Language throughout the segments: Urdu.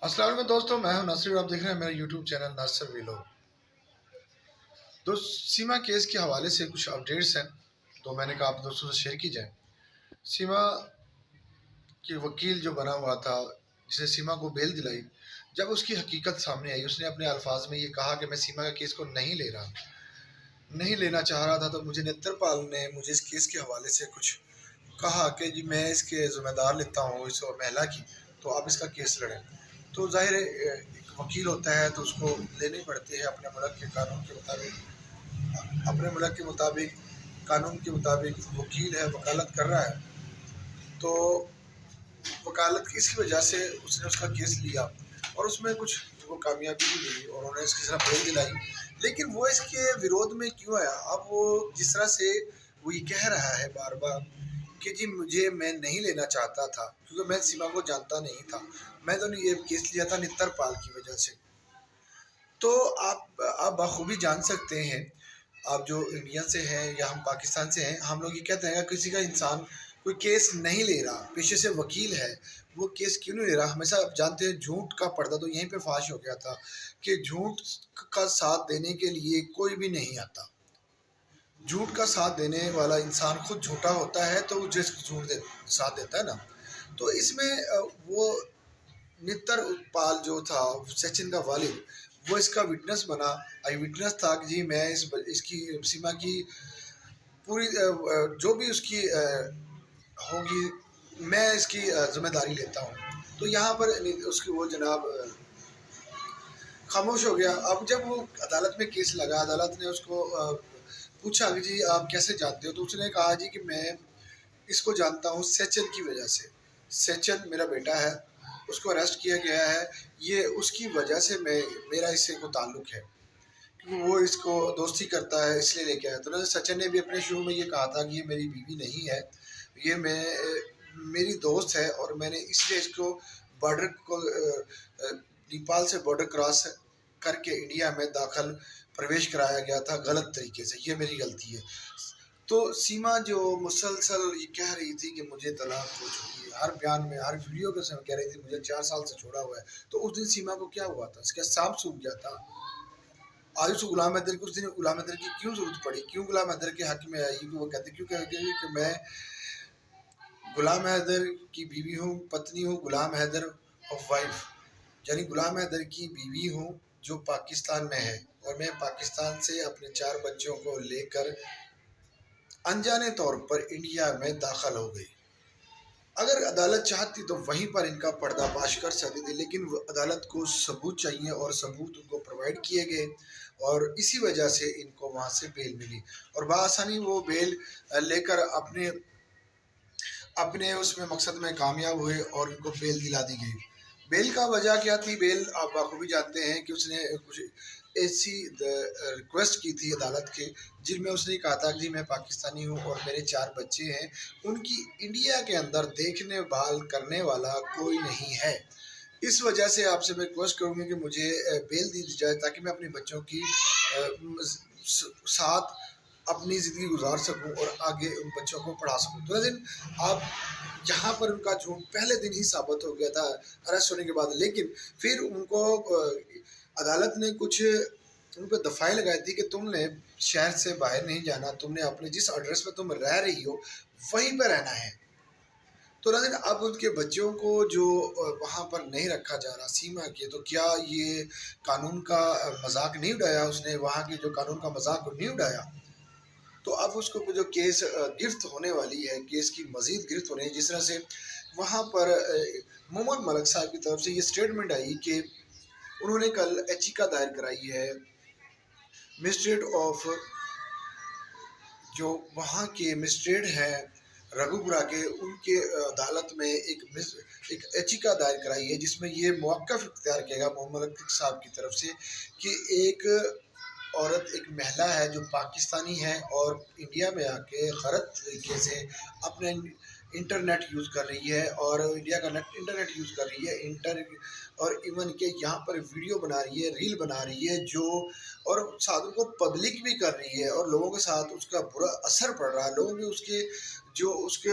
السلام علیکم دوستوں، میں ہوں ناصر اور آپ دیکھ رہے ہیں میرا یوٹیوب چینل ناصر ویلوگ۔ سیما کیس کے حوالے سے کچھ اپڈیٹس ہیں تو میں نے کہا آپ دوستوں سے شیئر کی جائیں۔ سیما کے وکیل جو بنا ہوا تھا، جسے سیما کو بیل دلائی، جب اس کی حقیقت سامنے آئی، اس نے اپنے الفاظ میں یہ کہا کہ میں سیما کا کیس کو نہیں لینا چاہ رہا تھا، تو مجھے نیتر پال نے مجھے اس کیس کے حوالے سے کچھ کہا کہ جی میں اس کے ذمہ دار لیتا ہوں اس محلہ کی، تو آپ اس کا کیس لڑیں۔ تو ظاہر ہے ایک وکیل ہوتا ہے تو اس کو لینی پڑتی ہے اپنے ملک کے قانون کے مطابق وکیل ہے، وکالت کر رہا ہے، تو وکالت کی اس کی وجہ سے اس نے اس کا کیس لیا اور اس میں کچھ وہ کامیابی بھی ملی اور انہوں نے اس کی طرح بیل دلائی۔ لیکن وہ اس کے ویرودھ میں کیوں آیا؟ اب وہ جس طرح سے وہ یہ کہہ رہا ہے بار بار کہ جی میں نہیں لینا چاہتا تھا کیونکہ میں سیما کو جانتا نہیں تھا، میں تو یہ کیس لیا تھا نیتر پال کی وجہ سے۔ تو آپ بخوبی جان سکتے ہیں، آپ جو انڈیا سے ہیں یا ہم پاکستان سے ہیں، ہم لوگ یہ کہتے ہیں کہ کسی کا انسان کوئی کیس نہیں لے رہا، پیشے سے وکیل ہے، وہ کیس کیوں نہیں لے رہا؟ ہمیشہ آپ جانتے ہیں جھوٹ کا پردہ تو یہیں پہ فاش ہو گیا تھا کہ جھوٹ کا ساتھ دینے کے لیے کوئی بھی نہیں آتا۔ جھوٹ کا ساتھ دینے والا انسان خود جھوٹا ہوتا ہے تو وہ جس جھوٹ ساتھ دیتا ہے نا۔ تو اس میں وہ نیتر پال جو تھا سچن کا والد، وہ اس کا وٹنس بنا، آئی وٹنس تھا کہ جی میں اس کی سیما کی پوری جو بھی اس کی ہوگی میں اس کی ذمہ داری لیتا ہوں۔ تو یہاں پر اس کی وہ جناب خاموش ہو گیا۔ اب جب وہ عدالت میں کیس لگا، عدالت نے اس کو پوچھا کہ جی آپ کیسے جانتے ہو؟ تو اس نے کہا جی کہ میں اس کو جانتا ہوں سچن کی وجہ سے، سچن میرا بیٹا ہے، اس کو اریسٹ کیا گیا ہے، یہ اس کی وجہ سے میرا اس سے کو تعلق ہے کیونکہ وہ اس کو دوستی کرتا ہے اس لیے لے کے آیا۔ تو سچن نے بھی اپنے شروع میں یہ کہا تھا کہ یہ میری بیوی نہیں ہے، یہ میری دوست ہے اور میں نے اس لیے اس کو بارڈر کو نیپال سے بارڈر کراس کر کے انڈیا میں پرویش کرایا گیا تھا غلط طریقے سے، یہ میری غلطی ہے۔ تو سیما جو مسلسل یہ کہہ رہی تھی کہ مجھے طلاق ہو چکی ہے، ہر بیان میں ہر ویڈیو کے سمے کہہ رہی تھی مجھے 4 سال سے چھوڑا ہوا ہے، تو اس دن سیما کو کیا ہوا تھا؟ اس کا سانپ سوکھ گیا تھا؟ آج اس غلام حیدر کی اس دن غلام حیدر کی کیوں ضرورت پڑی؟ کیوں غلام حیدر کے حق میں آئی کہ وہ کہتے کیوں کہ میں غلام حیدر کی بیوی ہوں، پتنی ہوں، غلام حیدر آف وائف، یعنی غلام حیدر کی بیوی ہوں جو پاکستان میں ہے، اور میں پاکستان سے اپنے 4 بچوں کو لے کر انجانے طور پر انڈیا میں داخل ہو گئی۔ اگر عدالت چاہتی تو وہیں پر ان کا پردہ فاش کر سکتی تھی، لیکن عدالت کو ثبوت چاہیے اور ثبوت ان کو پرووائڈ کیے گئے اور اسی وجہ سے ان کو وہاں سے بیل ملی اور بآسانی وہ بیل لے کر اپنے اس میں مقصد میں کامیاب ہوئے اور ان کو بیل دلا دی گئی۔ بیل کا وجہ کیا تھی؟ بیل آپ بخوبی جانتے ہیں کہ اس نے کچھ ایسی ریکویسٹ کی تھی عدالت کے جن میں اس نے کہا تھا کہ میں پاکستانی ہوں اور میرے 4 بچے ہیں، ان کی انڈیا کے اندر دیکھنے بھال کرنے والا کوئی نہیں ہے، اس وجہ سے آپ سے میں ریکویسٹ کروں گی کہ مجھے بیل دی جائے تاکہ میں اپنے بچوں کی ساتھ اپنی زندگی گزار سکوں اور آگے ان بچوں کو پڑھا سکوں۔ تو لیکن آپ یہاں پر ان کا جھوٹ پہلے دن ہی ثابت ہو گیا تھا اریسٹ ہونے کے بعد، لیکن پھر ان کو عدالت نے کچھ ان پہ دفعہ لگائی تھی کہ تم نے شہر سے باہر نہیں جانا، تم نے اپنے جس ایڈریس پہ تم رہ رہی ہو وہیں پہ رہنا ہے۔ تو لیکن اب ان کے بچوں کو جو وہاں پر نہیں رکھا جا رہا سیما کے، تو کیا یہ قانون کا مذاق نہیں اڑایا اس نے؟ وہاں کے جو قانون کا مذاق نہیں اڑایا؟ تو اب اس کو جو کیس گرفت ہونے والی ہے، کیس کی مزید گرفت ہونے، جس طرح سے وہاں پر محمد ملک صاحب کی طرف سے یہ سٹیٹمنٹ آئی کہ انہوں نے کل یچیکا دائر کرائی ہے مسٹریٹ آف جو وہاں کے مسٹریٹ ہیں رگھوپورہ کے، ان کے عدالت میں ایک یچیکا دائر کرائی ہے جس میں یہ موقف اختیار کیے گا محمد ملک صاحب کی طرف سے کہ ایک عورت ایک مہلا ہے جو پاکستانی ہے اور انڈیا میں آ کے غلط طریقے سے اپنے انٹرنیٹ یوز کر رہی ہے اور انڈیا کا انٹرنیٹ یوز کر رہی ہے اور ایون کہ یہاں پر ویڈیو بنا رہی ہے، ریل بنا رہی ہے جو اور ساتھ ان کو پبلک بھی کر رہی ہے اور لوگوں کے ساتھ اس کا برا اثر پڑ رہا ہے، لوگوں کے اس کے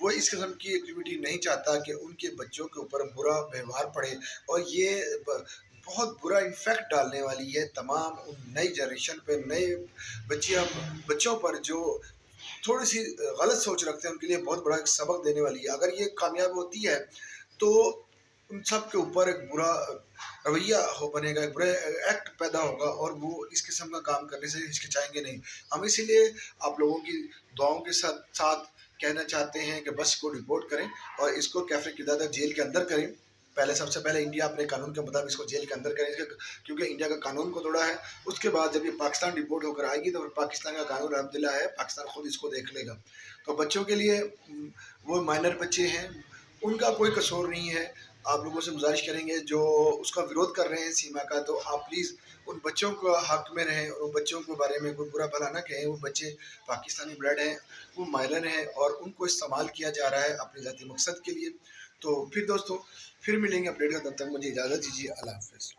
وہ اس قسم کی ایکٹیویٹی نہیں چاہتا کہ ان کے بچوں کے اوپر برا ویوہار پڑے، اور یہ بہت برا انفیکٹ ڈالنے والی ہے تمام ان نئی جنریشن پہ، نئے بچوں پر جو تھوڑی سی غلط سوچ رکھتے ہیں، ان کے لیے بہت بڑا ایک سبق دینے والی ہے۔ اگر یہ کامیاب ہوتی ہے تو ان سب کے اوپر ایک برا رویہ بنے گا، ایک برا ایکٹ پیدا ہوگا، اور وہ اس قسم کا کام کرنے سے ہچکچائیں گے نہیں۔ ہم اسی لیے آپ لوگوں کی دعاؤں کے ساتھ کہنا چاہتے ہیں کہ بس کو رپورٹ کریں اور اس کو کیفے قدادہ جیل کے اندر کریں۔ سب سے پہلے انڈیا اپنے قانون کے مطابق اس کو جیل کے اندر کریں، کیونکہ انڈیا کا قانون کو توڑا ہے۔ اس کے بعد جب یہ پاکستان رپورٹ ہو کر آئے گی تو پاکستان کا قانون الحمدللہ ہے، پاکستان خود اس کو دیکھ لے گا۔ تو بچوں کے لیے، وہ مائنر بچے ہیں، ان کا کوئی قصور نہیں ہے۔ آپ لوگوں سے گزارش کریں گے جو اس کا ویرودھ کر رہے ہیں سیما کا، تو آپ پلیز ان بچوں کو حق میں رہیں اور ان بچوں کے بارے میں کوئی برا بھلا نہ کہیں۔ وہ بچے پاکستانی بلڈ ہیں، وہ مائنر ہیں، اور ان کو استعمال کیا جا رہا ہے اپنے ذاتی مقصد کے لیے۔ تو پھر دوستو، پھر ملیں گے اپڈیٹ کا، تب تک مجھے اجازت دیجیے، اللہ حافظ۔